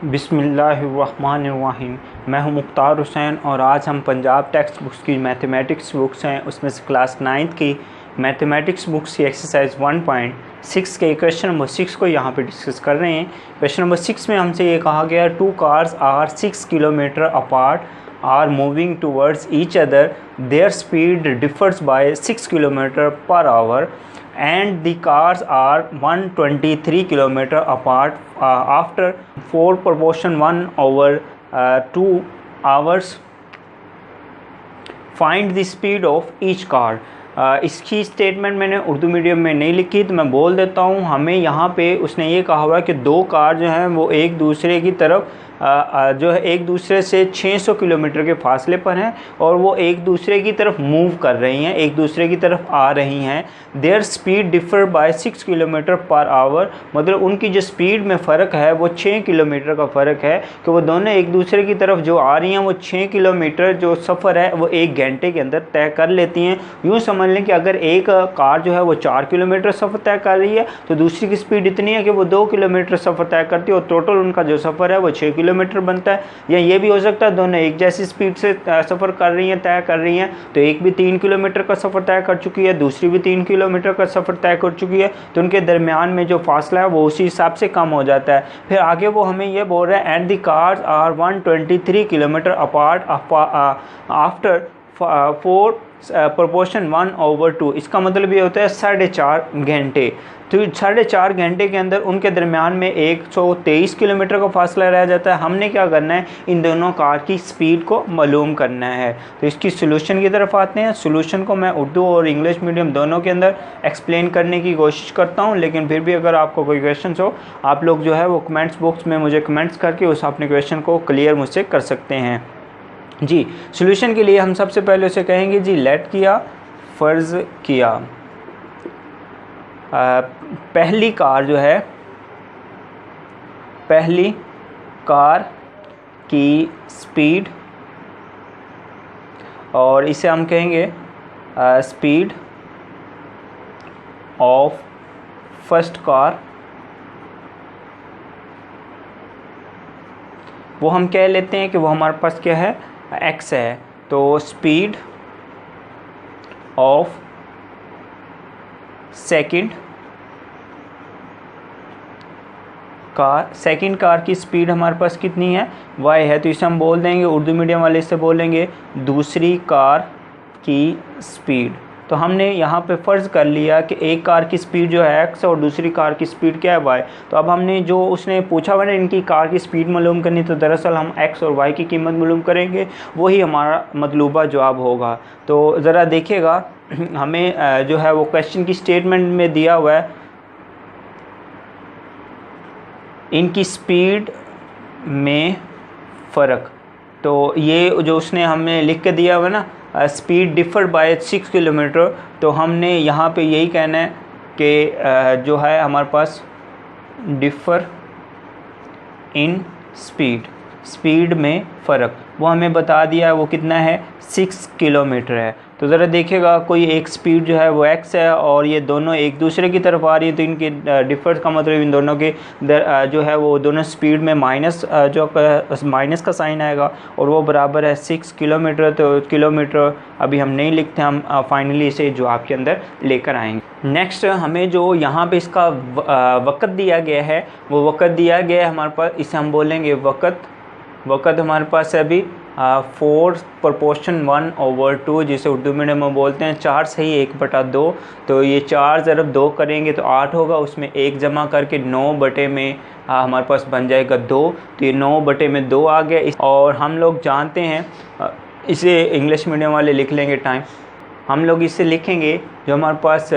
बिस्मिल्लाहिर्रहमानिर्रहीम। मैं हूं मुख्तार हुसैन और आज हम पंजाब टेक्स्ट बुक्स की मैथमेटिक्स बुक्स हैं उसमें से क्लास 9th की मैथमेटिक्स बुक्स की एक्सरसाइज 1.6 के क्वेश्चन नंबर 6 को यहाँ पे डिस्कस कर रहे हैं। क्वेश्चन नंबर 6 में हमसे ये कहा गया 2 cars are 6 kilometre apart are moving towards each other, their speed differs by 6 kilometre per hour and the cars are 123 kilometer apart after 4 proportion 1/2 hours. Find the speed of each car. इसकी statement मैंने Urdu medium में नहीं लिखी तो मैं बोल देता हूँ। हमें यहाँ पे उसने ये कहा हुआ है कि दो कार जो हैं वो एक दूसरे की तरफ जो है एक दूसरे से 600 किलोमीटर के फासले पर हैं और वो एक दूसरे की तरफ मूव कर रही हैं, एक दूसरे की तरफ आ रही हैं। There speed differ by 6 kilometre per our, मतलब उनकी जो स्पीड में फ़र्क है वो 6 किलोमीटर का फ़र्क है कि वो दोनों एक दूसरे की तरफ जो आ रही हैं वो 6 किलोमीटर जो सफ़र है वो 1 घंटे के अंदर तय कर लेती हैं। यूँ समझ लें कि अगर एक कार जो है वो 4 किलोमीटर सफ़र तय कर रही है तो दूसरी की स्पीड इतनी है कि वो 2 किलोमीटर सफ़र तय करती है और टोटल उनका जो सफ़र है वो 6 किलोमीटर बनता है। या ये भी हो सकता है दोनों एक जैसी स्पीड से सफ़र कर रही हैं, तय कर रही हैं, तो एक भी 3 किलोमीटर का सफ़र तय कर चुकी है, दूसरी भी 3 किलोमीटर का सफ़र तय कर चुकी है, तो उनके दरमियान में जो फासला है वो उसी हिसाब से कम हो जाता है। फिर आगे वो हमें ये बोल रहा है and the cars are 123 kilometre apart after 4 proportion 1/2। इसका मतलब ये होता है 4.5 घंटे। तो 4.5 घंटे के अंदर उनके दरमियान में 123 किलोमीटर का फासला रह जाता है। हमने क्या करना है, इन दोनों कार की स्पीड को मालूम करना है। तो इसकी सोल्यूशन की तरफ आते हैं। सोल्यूशन को मैं उर्दू और इंग्लिश मीडियम दोनों के अंदर एक्सप्लेन करने की कोशिश करता हूँ, लेकिन फिर भी अगर आपको कोई क्वेश्चन हो आप लोग जो है वो कमेंट्स बॉक्स में मुझे कमेंट्स करके उस अपने क्वेश्चन को क्लियर मुझसे कर सकते हैं। जी, सॉल्यूशन के लिए हम सबसे पहले उसे कहेंगे जी लेट किया, फ़र्ज़ किया। पहली कार जो है, पहली कार की स्पीड, और इसे हम कहेंगे स्पीड ऑफ फर्स्ट कार, वो हम कह लेते हैं कि वो हमारे पास क्या है, x है। तो स्पीड ऑफ सेकंड कार की स्पीड हमारे पास कितनी है, y है। तो इसे हम बोल देंगे, उर्दू मीडियम वाले इसे बोलेंगे दूसरी कार की स्पीड। तो हमने यहाँ पे फ़र्ज़ कर लिया कि एक कार की स्पीड जो है x और दूसरी कार की स्पीड क्या है y। तो अब हमने जो उसने पूछा हुआ ना इनकी कार की स्पीड मालूम करनी, तो दरअसल हम x और y की कीमत मालूम करेंगे, वही हमारा मतलूबा जवाब होगा। तो ज़रा देखिएगा, हमें जो है वो क्वेश्चन की स्टेटमेंट में दिया हुआ है इनकी स्पीड में फ़र्क। तो ये जो उसने हमें लिख के दिया हुआ ना स्पीड डिफर बाय 6 किलोमीटर, तो हमने यहाँ पे यही कहना है कि जो है हमारे पास डिफ़र इन स्पीड में फ़र्क वो हमें बता दिया है, वो कितना है 6 किलोमीटर है। तो ज़रा देखिएगा, कोई एक स्पीड जो है वो x है और ये दोनों एक दूसरे की तरफ आ रही है, तो इनके डिफर का मतलब इन दोनों के जो है वो दोनों स्पीड में माइनस का साइन आएगा और वो बराबर है 6 किलोमीटर। तो किलोमीटर अभी हम नहीं लिखते, हम फाइनली इसे जवाब के अंदर लेकर आएंगे। नेक्स्ट हमें जो यहाँ पे इसका वक़्त दिया गया है, वो वक़्त दिया गया है हमारे पास, इसे हम बोलेंगे वक़्त हमारे पास है अभी 4 प्रोपोर्शन 1/2, जिसे उर्दू मीडियम में बोलते हैं 4 सही 1/2। तो ये 4 ज़रब 2 करेंगे तो 8 होगा, उसमें 1 जमा करके 9 बटे में हमारे पास बन जाएगा 2। तो ये 9 बटे में 2 आ गया। और हम लोग जानते हैं, इसे इंग्लिश मीडियम वाले लिख लेंगे टाइम, हम लोग इसे लिखेंगे जो हमारे पास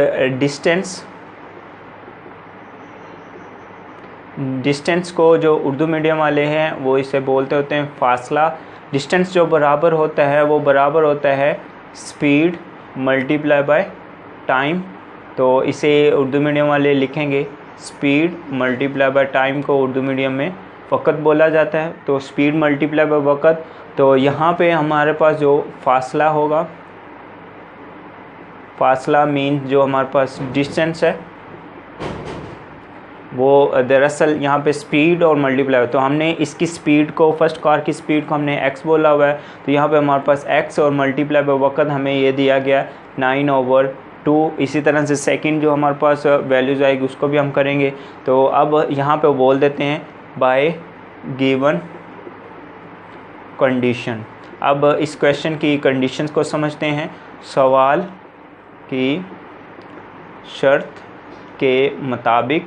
डिस्टेंस को जो उर्दू मीडियम वाले हैं वो इसे बोलते होते हैं फासला। डिस्टेंस जो बराबर होता है वो बराबर होता है स्पीड मल्टीप्लाई बाय टाइम। तो इसे उर्दू मीडियम वाले लिखेंगे स्पीड मल्टीप्लाई बाय टाइम को उर्दू मीडियम में फ़कत बोला जाता है। तो स्पीड मल्टीप्लाई बाय वक़्त, तो यहाँ पे हमारे पास जो फासला होगा, फासला मीन जो हमारे पास डिस्टेंस है, वो दरअसल यहाँ पे स्पीड और मल्टीप्लाई, तो हमने इसकी स्पीड को, फर्स्ट कार की स्पीड को हमने x बोला हुआ है, तो यहाँ पे हमारे पास x और मल्टीप्लाई बाय वक्त हमें ये दिया गया 9/2। इसी तरह से सेकंड जो हमारे पास वैल्यूज़ आएगी उसको भी हम करेंगे। तो अब यहाँ पे बोल देते हैं बाय गिवन कंडीशन। अब इस क्वेश्चन की कंडीशंस को समझते हैं। सवाल की शर्त के मुताबिक,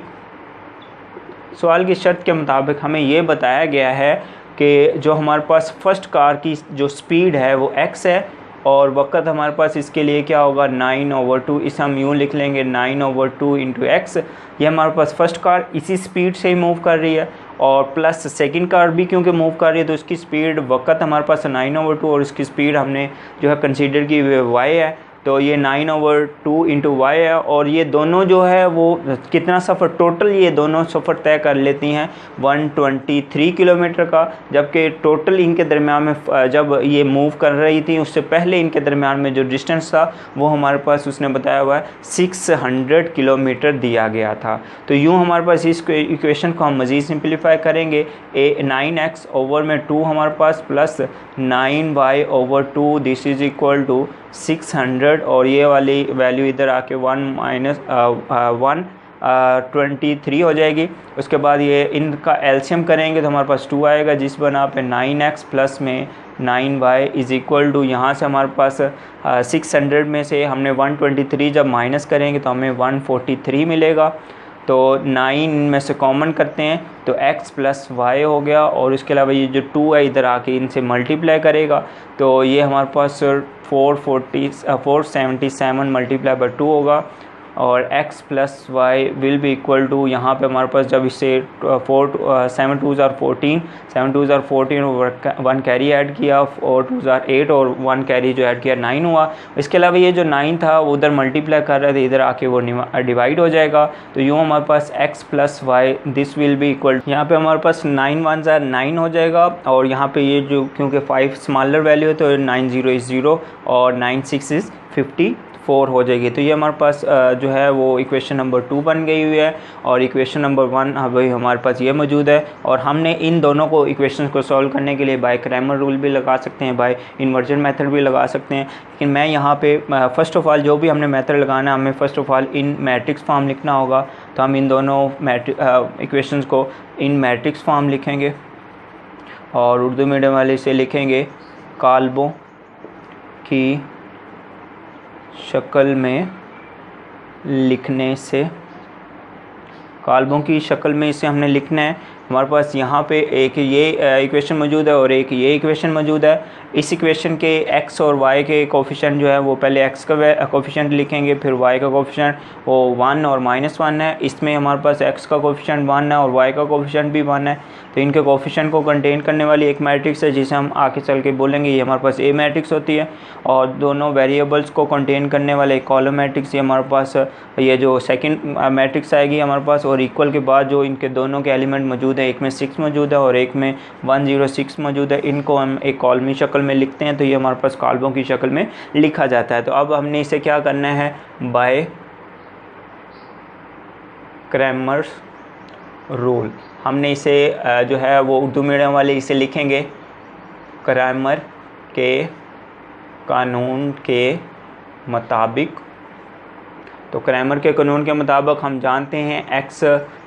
सवाल की शर्त के मुताबिक हमें ये बताया गया है कि जो हमारे पास फर्स्ट कार की जो स्पीड है वो x है और वक़्त हमारे पास इसके लिए क्या होगा 9/2। इसे हम यूँ लिख लेंगे 9/2 इंटू एक्स। ये हमारे पास फर्स्ट कार इसी स्पीड से ही मूव कर रही है और प्लस सेकंड कार भी क्योंकि मूव कर रही है तो उसकी स्पीड वक़्त हमारे पास 9/2 और इसकी स्पीड हमने जो है कंसीडर की y है, तो ये 9/2 इंटू y है। और ये दोनों जो है वो कितना सफ़र, टोटल ये दोनों सफ़र तय कर लेती हैं 123 किलोमीटर का, जबकि टोटल इनके दरमियान में जब ये मूव कर रही थी उससे पहले इनके दरमियान में जो डिस्टेंस था वो हमारे पास उसने बताया हुआ है 600 किलोमीटर दिया गया था। तो यूँ हमारे पास इस इक्वेशन को हम मज़ीद सिंप्लीफाई करेंगे। 9x/2 हमारे पास plus 9y/2 this is equal to 600 और ये वाली वैल्यू इधर आके 123 हो जाएगी। उसके बाद ये इनका एलसीएम करेंगे तो हमारे पास 2 आएगा, जिस बना पे 9x प्लस में 9y इज़ इक्वल टू, यहाँ से हमारे पास 600 में से हमने 123 जब माइनस करेंगे तो हमें 143 मिलेगा। तो 9 में से कॉमन करते हैं तो x प्लस वाई हो गया और इसके अलावा ये जो 2 है इधर आके इनसे मल्टीप्लाई करेगा तो ये हमारे पास 477 मल्टीप्लाई बाय 2 होगा और x plus y will be equal to, यहाँ पे हमारे पास जब इससे 7 2 ज़ार 14 और 1 कैरी ऐड किया और 2 ज़ार 8 और 1 कैरी जो ऐड किया 9 हुआ। इसके अलावा ये जो 9 था वो उधर मल्टीप्लाई कर रहे थे, इधर आके वो डिवाइड हो जाएगा। तो यूँ हमारे पास x plus why this will be equal, यहाँ पे हमारे पास 9 1 ज़ार 9 हो जाएगा और यहाँ पे ये जो क्योंकि 5 स्मॉलर वैल्यू है तो 9 0 इज़ 0 और 9 6 इज़ 54 हो जाएगी। तो ये हमारे पास जो है वो इक्वेशन नंबर 2 बन गई हुई है और इक्वेशन नंबर 1 भाई हमारे पास ये मौजूद है। और हमने इन दोनों को इक्वेशन को सॉल्व करने के लिए बाय क्रैमर रूल भी लगा सकते हैं, बाय इन्वर्जन मेथड भी लगा सकते हैं, लेकिन मैं यहाँ पे फ़र्स्ट ऑफ़ ऑल जो भी हमने मेथड लगाना है हमें first of all in matrix form लिखना होगा। तो हम इन दोनों इक्वेशंस को इन मैट्रिक्स फॉर्म लिखेंगे और उर्दू मीडियम वाले से लिखेंगे काल्बों की शक्ल में लिखने से, काल्बों की शक्ल में इसे हमने लिखना है। हमारे पास यहाँ पे एक ये इक्वेशन मौजूद है और एक ये इक्वेशन मौजूद है। इस इक्वेशन के x और y के कोफिशिएंट जो है वो पहले x का कोफिशिएंट लिखेंगे, फिर y का कोफिशिएंट वो 1 और -1 है। इसमें हमारे पास x का कोफिशिएंट 1 है और y का कोफिशिएंट भी 1 है। तो इनके कोफिशिएंट को कंटेन करने वाली एक मैट्रिक्स है जिसे हम आगे चल के बोलेंगे ये हमारे पास A मैट्रिक्स होती है। और दोनों वेरिएबल्स को कंटेन करने वाले एक कॉलम मैट्रिक्स ये हमारे पास ये जो सेकंड मैट्रिक्स आएगी हमारे पास। और इक्वल के बाद जो इनके दोनों के एलिमेंट मौजूद है, एक में 6 मौजूद है और एक में 106 मौजूद है, इनको हम एक कॉलमी शक्ल में लिखते हैं तो ये हमारे पास कॉलमों की शक्ल में लिखा जाता है। तो अब हमने इसे क्या करना है, बाय क्रैमर्स रूल हमने इसे जो है वो उर्दू मीडियम वाले इसे लिखेंगे क्रैमर के कानून के मुताबिक। तो क्रैमर के कानून के मुताबिक हम जानते हैं x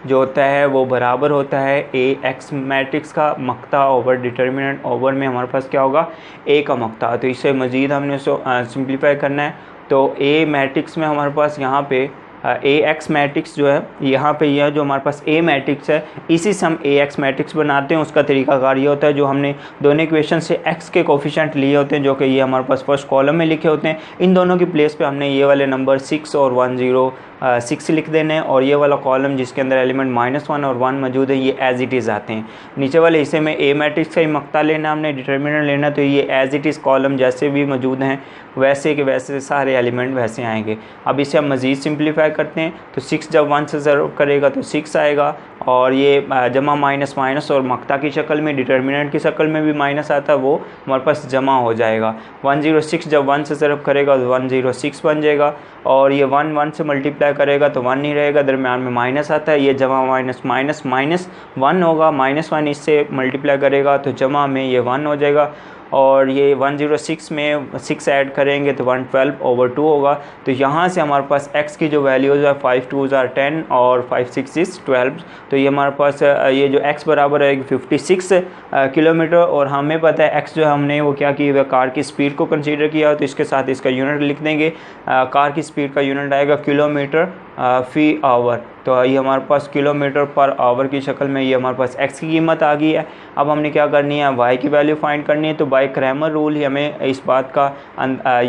जो होता है वो बराबर होता है ax मैट्रिक्स का मक्ता ओवर डिटर्मिनेंट ओवर में हमारे पास क्या होगा a का मक्ता। तो इसे मज़ीद हमने सिंप्लीफाई करना है। तो a मैट्रिक्स में हमारे पास यहाँ पे ax मैट्रिक्स जो है यहाँ पे यह जो हमारे पास a मैट्रिक्स है इसी से हम ax मैट्रिक्स बनाते हैं। उसका तरीकाकार ये होता है जो हमने दोनों इक्वेशन से x के कोफिशिएंट लिए होते हैं जो कि ये हमारे पास फर्स्ट कॉलम में लिखे होते हैं, इन दोनों की प्लेस पे हमने ये वाले नंबर 6 और 106 लिख देने हैं और ये वाला कॉलम जिसके अंदर एलिमेंट -1 और 1 मौजूद है ये एज़ इट इज़ आते हैं। नीचे वाले हिस्से में a मैट्रिक्स का ही मक्ता लेना, हमने डिटर्मिनेंट लेना, तो ये एज़ इट इज़ कॉलम जैसे भी मौजूद हैं वैसे के वैसे सारे एलिमेंट वैसे आएंगे। अब इसे हम मज़ीद सिंप्लीफाई करते हैं तो 6 जब 1 से ज़रूर करेगा तो 6 आएगा और ये जमा माइनस माइनस और मक्ता की शक्ल में डिटर्मिनेंट की शक्ल में भी माइनस आता है वो हमारे पास जमा हो जाएगा। 106 जब 1 से ज़रूर करेगा तो 106 बन जाएगा और ये 1 1 से मल्टीप्लाई मल्टीप्लाई करेगा तो 1 नहीं रहेगा, दरम्यान में माइनस आता है, ये जमा माइनस माइनस माइनस 1 होगा, -1 इससे मल्टीप्लाई करेगा तो जमा में ये 1 हो जाएगा। और ये 106 में 6 ऐड करेंगे तो 112/2 होगा। तो यहाँ से हमारे पास x की जो वैल्यूज़ है 5 2s are 10 और 5 6 12। तो ये हमारे पास ये जो x बराबर है 56 किलोमीटर। और हमें पता है x जो हमने वो क्या की हुआ कार की स्पीड को कंसीडर किया, तो इसके साथ इसका यूनिट लिख देंगे। कार की स्पीड का यूनिट आएगा किलोमीटर फ़ी आवर। तो ये हमारे पास किलोमीटर पर आवर की शक्ल में ये हमारे पास x की कीमत आ गई है। अब हमने क्या करनी है, y की वैल्यू फाइंड करनी है। तो बाय क्रैमर रूल ही हमें इस बात का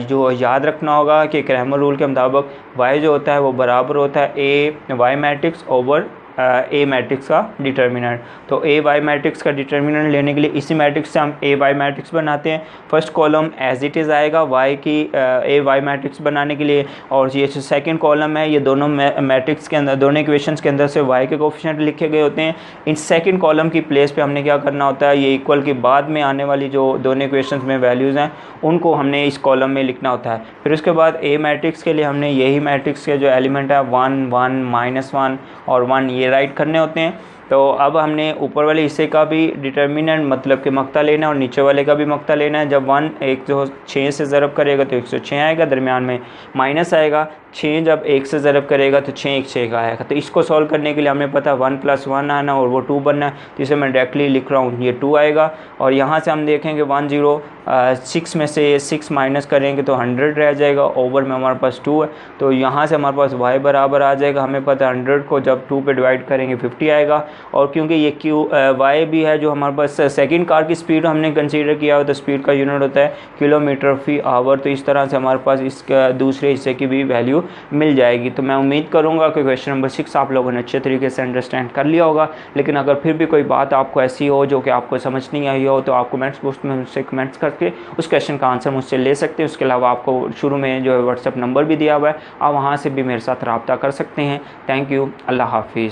जो याद रखना होगा कि क्रैमर रूल के मुताबिक y जो होता है वो बराबर होता है a y matrix over A matrix का डिटर्मिनेंट। तो ए वाई मैट्रिक्स का डिटर्मिनेंट लेने के लिए इसी मैट्रिक्स से हम ए वाई मैट्रिक्स बनाते हैं। First column as it is आएगा वाई की ए वाई मैट्रिक्स बनाने के लिए, और ये जो सेकंड कॉलम है ये दोनों मैट्रिक्स के अंदर, दोनों इक्वेशंस के अंदर से वाई के कोफिशिएंट लिखे गए होते हैं। इन सेकंड कॉलम की प्लेस पे हमने क्या करना होता है, ये इक्वल के बाद में आने वाली जो दोनों इक्वेशंस में वैल्यूज़ हैं उनको हमने इस कॉलम में लिखना होता है। फिर उसके बाद ए मैट्रिक्स के लिए हमने यही मैट्रिक्स के जो एलिमेंट है 1 1 -1 और 1 ये राइट करने होते हैं। तो अब हमने ऊपर वाले हिस्से का भी डिटर्मिनेंट मतलब कि मक्ता लेना है और नीचे वाले का भी मक्ता लेना है। जब 1 106 से ज़रब करेगा तो 106 आएगा, दरमियान में माइनस आएगा। 6 जब 1 से ज़रब करेगा तो 6 1 6 का आएगा। तो इसको सॉल्व करने के लिए हमें पता है 1 + 1 आना और वो 2 बनना है, तो इसे मैं डायरेक्टली लिख रहा हूँ, ये 2 आएगा। और यहाँ से हम देखेंगे 106 में से 6 माइनस करेंगे तो 100 रह जाएगा, ओवर में हमारे पास 2 है। तो यहाँ से हमारे पास y बराबर आ जाएगा, हमें पता है 100 को जब 2 पे डिवाइड करेंगे 50 आएगा। और क्योंकि ये y भी है जो हमारे पास सेकंड कार की स्पीड हमने कंसीडर किया हो, तो स्पीड का यूनिट होता है किलोमीटर फ़ी आवर। तो इस तरह से हमारे पास इसका दूसरे हिस्से की भी वैल्यू मिल जाएगी। तो मैं उम्मीद करूंगा कि क्वेश्चन नंबर 6 आप लोगों ने अच्छे तरीके से अंडरस्टैंड कर लिया होगा। लेकिन अगर फिर भी कोई बात आपको ऐसी हो जो कि आपको समझ नहीं आई हो तो आप कमेंट्स बॉक्स में मुझसे कमेंट्स करके उस क्वेश्चन का आंसर मुझसे ले सकते हैं। उसके अलावा आपको शुरू में जो है व्हाट्सएप नंबर भी दिया हुआ है, आप वहाँ से भी मेरे साथ रब्ता कर सकते हैं। थैंक यू, अल्लाह हाफिज़।